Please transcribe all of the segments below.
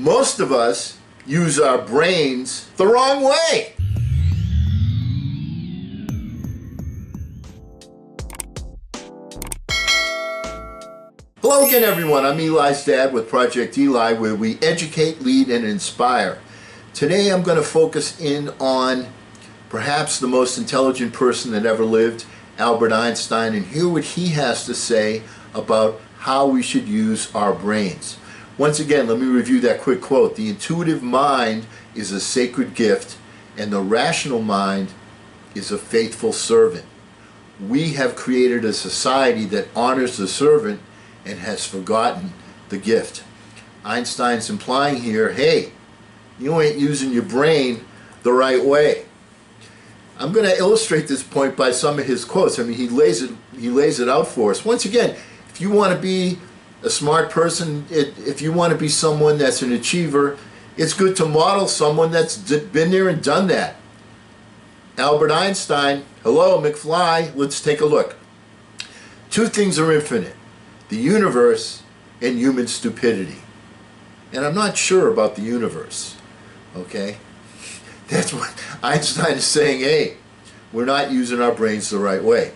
Most of us use our brains the wrong way. Hello again, everyone. I'm Eli's dad with Project Eli, where we educate, lead, and inspire. Today I'm going to focus in on perhaps the most intelligent person that ever lived, Albert Einstein, and hear what he has to say about how we should use our brains. Once again, let me review that quick quote. The intuitive mind is a sacred gift, and the rational mind is a faithful servant. We have created a society that honors the servant and has forgotten the gift. Einstein's implying here, hey, you ain't using your brain the right way. I'm going to illustrate this point by some of his quotes. I mean, he lays it out for us. Once again, if you want to be a smart person, if you want to be someone that's an achiever, it's good to model someone that's been there and done that. Albert Einstein, hello McFly, let's take a look. Two things are infinite: the universe and human stupidity. And I'm not sure about the universe, okay? That's what Einstein is saying. Hey, we're not using our brains the right way.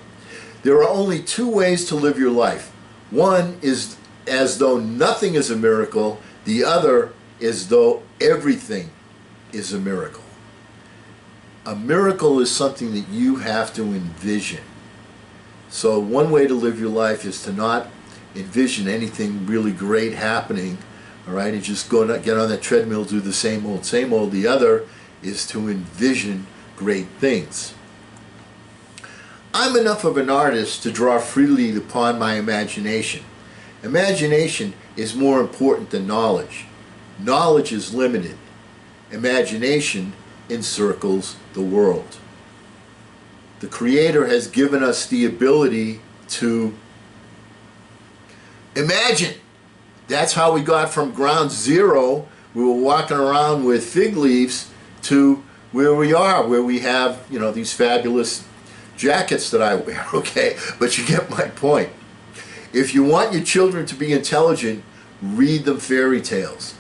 There are only two ways to live your life. One is as though nothing is a miracle. The other is though everything is a miracle. A miracle is something that you have to envision. So one way to live your life is to not envision anything really great happening, all right, and just get on that treadmill, do the same old, same old. The other is to envision great things. I'm enough of an artist to draw freely upon my imagination. Imagination is more important than knowledge. Knowledge is limited. Imagination encircles the world. The Creator has given us the ability to imagine. That's how we got from ground zero. We were walking around with fig leaves to where we are, where we have, you know, these fabulous jackets that I wear, okay? But you get my point. If you want your children to be intelligent, read them fairy tales.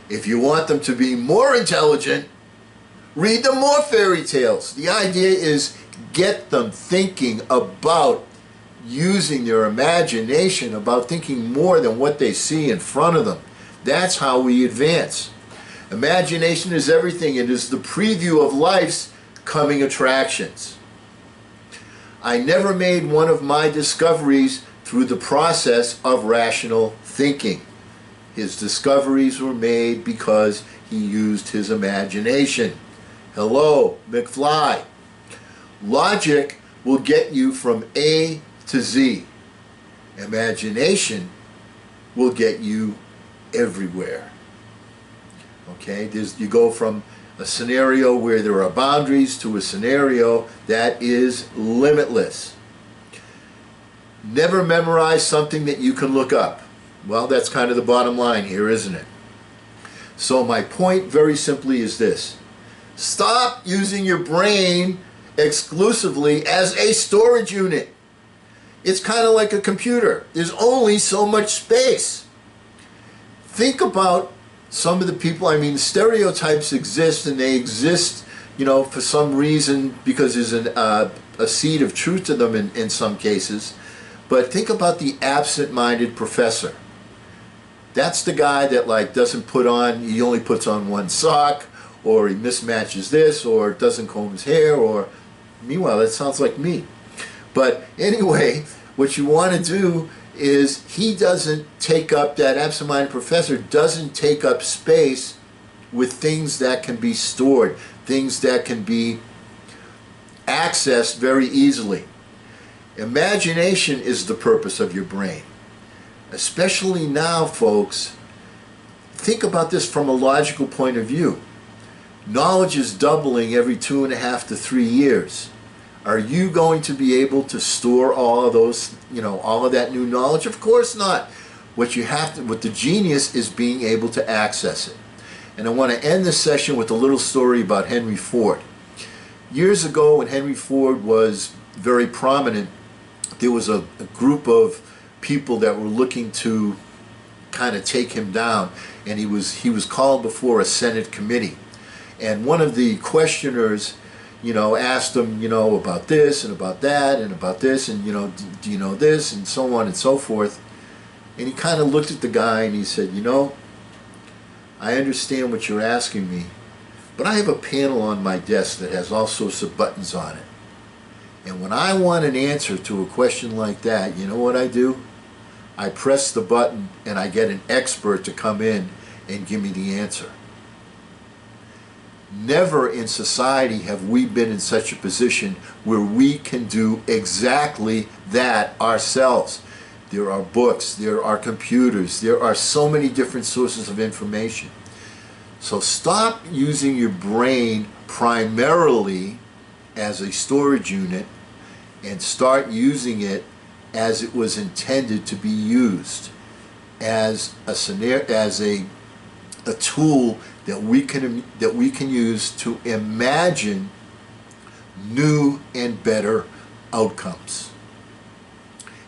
If you want them to be more intelligent, read them more fairy tales. The idea is get them thinking about using their imagination, about thinking more than what they see in front of them. That's how we advance. Imagination is everything. It is the preview of life's coming attractions. I never made one of my discoveries through the process of rational thinking. His discoveries were made because he used his imagination. Hello, McFly. Logic will get you from A to Z. Imagination will get you everywhere. Okay, you go from a scenario where there are boundaries to a scenario that is limitless. Never memorize something that you can look up. Well, that's kind of the bottom line here, isn't it? So my point very simply is this: stop using your brain exclusively as a storage unit. It's kind of like a computer. There's only so much space. Think about some of the people. I mean, stereotypes exist, and they exist, you know, for some reason because there's a seed of truth to them in some cases. But think about the absent-minded professor. That's the guy that, like, doesn't put on, he only puts on one sock, or he mismatches this, or doesn't comb his hair, or, meanwhile, that sounds like me. But anyway, what you want to do is he doesn't take up, that absent-minded professor doesn't take up space with things that can be stored, things that can be accessed very easily. Imagination is the purpose of your brain. Especially now, folks, think about this from a logical point of view. Knowledge is doubling every 2.5 to 3 years. Are you going to be able to store all of those, you know, all of that new knowledge? Of course not. What the genius is being able to access it. And I want to end this session with a little story about Henry Ford. Years ago, when Henry Ford was very prominent, there was a group of people that were looking to kind of take him down. and he was called before a Senate committee, and one of the questioners, asked him, about this and about that and about this, and do you know this, and so on and so forth. And he kind of looked at the guy and he said, I understand what you're asking me, but I have a panel on my desk that has all sorts of buttons on it. And when I want an answer to a question like that, you know what I do? I press the button and I get an expert to come in and give me the answer. Never in society have we been in such a position where we can do exactly that ourselves. There are books, there are computers, there are so many different sources of information. So stop using your brain primarily as a storage unit and start using it as it was intended to be used, as a tool that we can use to imagine new and better outcomes.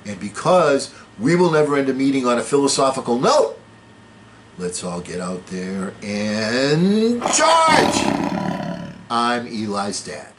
And because we will never end a meeting on a philosophical note, let's all get out there and charge! I'm Eli's dad.